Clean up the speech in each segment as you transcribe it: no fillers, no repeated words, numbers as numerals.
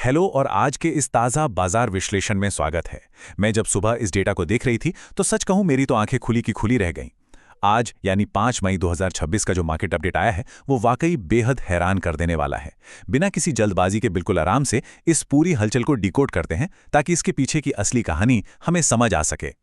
Hello और आज के इस ताज़ा बाजार विश्लेषण में स्वागत है। मैं जब सुबह इस डेटा को देख रही थी तो सच कहूं मेरी तो आंखें खुली की खुली रह गईं। आज यानी 5 मई 2026 का जो मार्केट अपडेट आया है वो वाकई बेहद हैरान कर देने वाला है। बिना किसी जल्दबाजी के बिल्कुल आराम से इस पूरी हलचल को डिकोड करते हैं ताकि इसके पीछे की असली कहानी हमें समझ आ सके।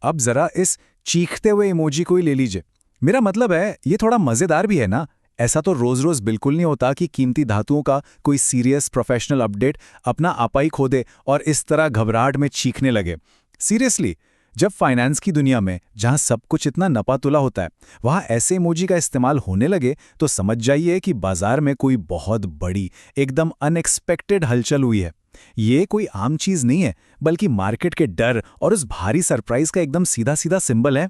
अब जरा इस चीखते हुए इमोजी को ही ले लीजिए। मेरा मतलब है ये थोड़ा मजेदार भी है ना। ऐसा तो रोज रोज बिल्कुल नहीं होता कि कीमती धातुओं का कोई सीरियस प्रोफेशनल अपडेट अपना आपा ही खो दे और इस तरह घबराहट में चीखने लगे। सीरियसली, जब फाइनेंस की दुनिया में जहां सब कुछ इतना नपातुला होता है वहां ऐसे इमोजी का इस्तेमाल होने लगे तो समझ जाइए कि बाजार में कोई बहुत बड़ी एकदम अनएक्सपेक्टेड हलचल हुई है। ये कोई आम चीज नहीं है, बल्कि मार्केट के डर और उस भारी सरप्राइज का एकदम सीधा सीधा सिंबल है।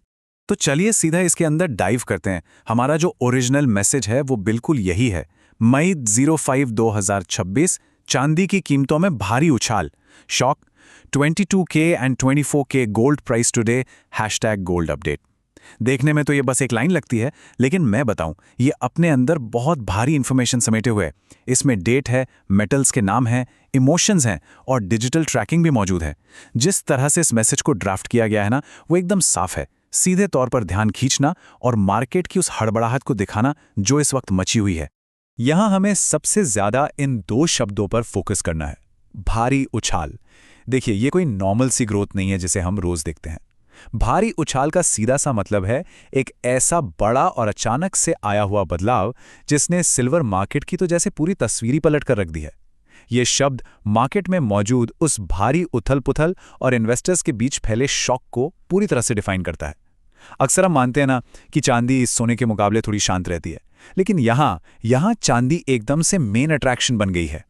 तो चलिए सीधा इसके अंदर डाइव करते हैं। हमारा जो ओरिजिनल मैसेज है वो बिल्कुल यही है। मई 05 2026 चांदी की कीमतों में भारी उछाल, shock, 22K and 24K gold price today, #gold update. देखने में तो ये बस एक लाइन लगती है, लेकिन मैं बताऊं ये अपने अंदर बहुत भारी इंफॉर्मेशन समेटे हुए है। इसमें डेट है, मेटल्स के नाम हैं, इमोशंस हैं और डिजिटल ट्रैकिंग भी मौजूद है। जिस तरह से इस मैसेज को ड्राफ्ट किया गया है ना, वो एकदम साफ है। सीधे तौर पर ध्यान खींचना और मार्केट की उस हड़बड़ाहट को दिखाना जो इस वक्त मची हुई है। यहां हमें सबसे ज्यादा इन दो शब्दों पर फोकस करना है, भारी उछाल। देखिए, ये कोई नॉर्मल सी ग्रोथ नहीं है जिसे हम रोज देखते हैं। भारी उछाल का सीधा सा मतलब है एक ऐसा बड़ा और अचानक से आया हुआ बदलाव जिसने सिल्वर मार्केट की तो जैसे पूरी तस्वीर पलट कर रख दी है। ये शब्द मार्केट में मौजूद उस भारी उथल-पुथल और इन्वेस्टर्स के बीच फैले शॉक को पूरी तरह से डिफाइन करता है। अक्सर हम मानते हैं ना कि चांदी सोने के मुकाबले थोड़ी शांत रहती है, लेकिन यहां चांदी एकदम से मेन अट्रैक्शन बन गई है।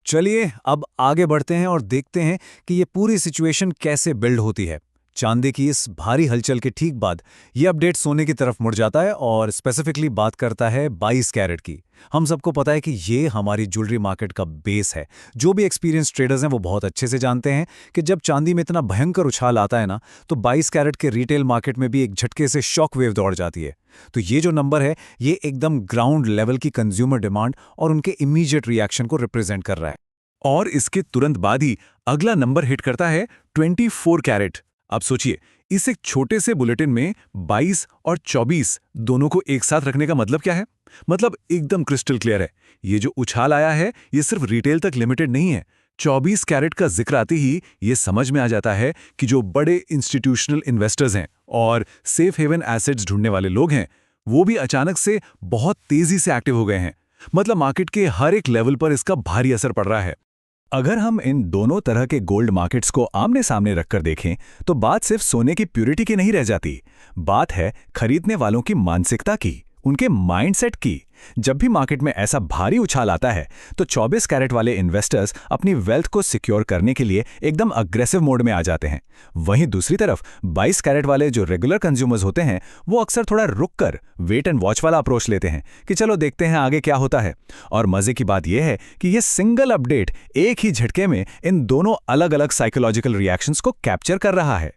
चलिए अब आगे बढ़ते हैं और देखते हैं कि ये पूरी सिचुएशन कैसे बिल्ड होती है। चांदी की इस भारी हलचल के ठीक बाद ये अपडेट सोने की तरफ मुड़ जाता है और स्पेसिफिकली बात करता है 22 कैरेट की। हम सबको पता है कि ये हमारी ज्वेलरी मार्केट का बेस है। जो भी एक्सपीरियंस ट्रेडर्स हैं वो बहुत अच्छे से जानते हैं कि जब चांदी में इतना भयंकर उछाल आता है ना, तो 22 कैरेट के रिटेल मार्केट में भी एक झटके से शॉक वेव दौड़ जाती है। तो ये जो नंबर है ये एकदम ग्राउंड लेवल की कंज्यूमर डिमांड और उनके इमीडिएट रिएक्शन को रिप्रेजेंट कर रहा है। और इसके तुरंत बाद ही अगला नंबर हिट करता है 24 कैरेट। अब सोचिए, इस एक छोटे से बुलेटिन में 22 और 24 दोनों को एक साथ रखने का मतलब क्या है? मतलब एकदम क्रिस्टल क्लियर है। ये जो उछाल आया है ये सिर्फ रिटेल तक लिमिटेड नहीं है। 24 कैरेट का जिक्र आते ही ये समझ में आ जाता है कि जो बड़े इंस्टीट्यूशनल इन्वेस्टर्स हैं और सेफ हेवन एसेट्स ढूंढने वाले लोग हैं वो भी अचानक से बहुत तेजी से एक्टिव हो गए हैं। मतलब मार्केट के हर एक लेवल पर इसका भारी असर पड़ रहा है। अगर हम इन दोनों तरह के गोल्ड मार्केट्स को आमने सामने रखकर देखें तो बात सिर्फ सोने की प्यूरिटी की नहीं रह जाती। बात है खरीदने वालों की मानसिकता की, उनके माइंडसेट की। जब भी मार्केट में ऐसा भारी उछाल आता है तो 24 कैरेट वाले इन्वेस्टर्स अपनी वेल्थ को सिक्योर करने के लिए एकदम अग्रेसिव मोड में आ जाते हैं। वहीं दूसरी तरफ 22 कैरेट वाले जो रेगुलर कंज्यूमर्स होते हैं वो अक्सर थोड़ा रुककर वेट एंड वॉच वाला अप्रोच लेते हैं कि चलो देखते हैं आगे क्या होता है। और मजे की बात यह है कि यह सिंगल अपडेट एक ही झटके में इन दोनों अलग अलग साइकोलॉजिकल रिएक्शंस को कैप्चर कर रहा है।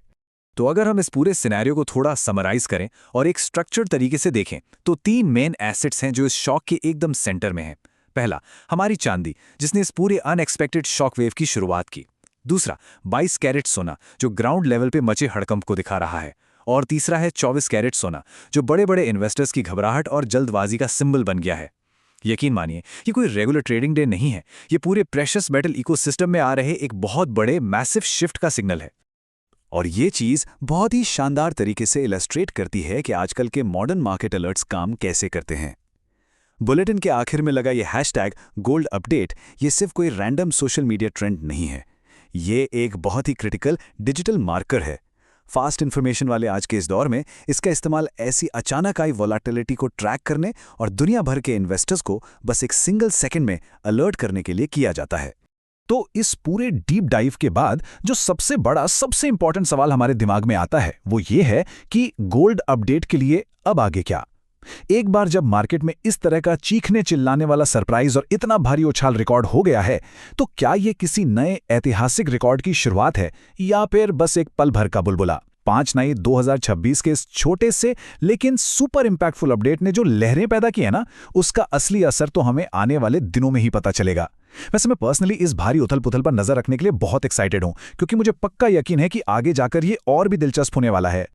तो अगर हम इस पूरे सिनेरियो को थोड़ा समराइज करें और एक स्ट्रक्चर्ड तरीके से देखें तो 3 मेन एसेट्स हैं जो इस शॉक के एकदम सेंटर में हैं। पहला, हमारी चांदी जिसने इस पूरे अनएक्सपेक्टेड शॉक वेव की शुरुआत की। दूसरा, 22 कैरेट सोना जो ग्राउंड लेवल पे मचे हड़कंप को दिखा रहा है। और तीसरा है 24 कैरेट सोना जो बड़े बड़े इन्वेस्टर्स की घबराहट और जल्दबाजी का सिंबल बन गया है। यकीन मानिए ये कोई रेगुलर ट्रेडिंग डे नहीं है, ये पूरे प्रेशियस मेटल इकोसिस्टम में आ रहे एक बहुत बड़े मैसिव शिफ्ट का सिग्नल है। और ये चीज बहुत ही शानदार तरीके से इलस्ट्रेट करती है कि आजकल के मॉडर्न मार्केट अलर्ट्स काम कैसे करते हैं। बुलेटिन के आखिर में लगा ये #गोल्ड अपडेट ये सिर्फ कोई रैंडम सोशल मीडिया ट्रेंड नहीं है, ये एक बहुत ही क्रिटिकल डिजिटल मार्कर है। फास्ट इन्फॉर्मेशन वाले आज के इस दौर में इसका इस्तेमाल ऐसी अचानक आई वोलेटिलिटी को ट्रैक करने और दुनिया भर के इन्वेस्टर्स को बस एक सिंगल सेकंड में अलर्ट करने के लिए किया जाता है। तो इस पूरे डीप डाइव के बाद जो सबसे बड़ा सबसे इंपॉर्टेंट सवाल हमारे दिमाग में आता है वो ये है कि गोल्ड अपडेट के लिए अब आगे क्या। एक बार जब मार्केट में इस तरह का चीखने चिल्लाने वाला सरप्राइज और इतना भारी उछाल रिकॉर्ड हो गया है तो क्या ये किसी नए ऐतिहासिक रिकॉर्ड की शुरुआत है या फिर बस एक पल भर का बुलबुला। 5 मई 2026 के इस छोटे से लेकिन सुपर इंपैक्टफुल अपडेट ने जो लहरें पैदा की है ना, उसका असली असर तो हमें आने वाले दिनों में ही पता चलेगा। वैसे मैं पर्सनली इस भारी उथल-पुथल पर नजर रखने के लिए बहुत एक्साइटेड हूं, क्योंकि मुझे पक्का यकीन है कि आगे जाकर ये और भी दिलचस्प होने वाला है।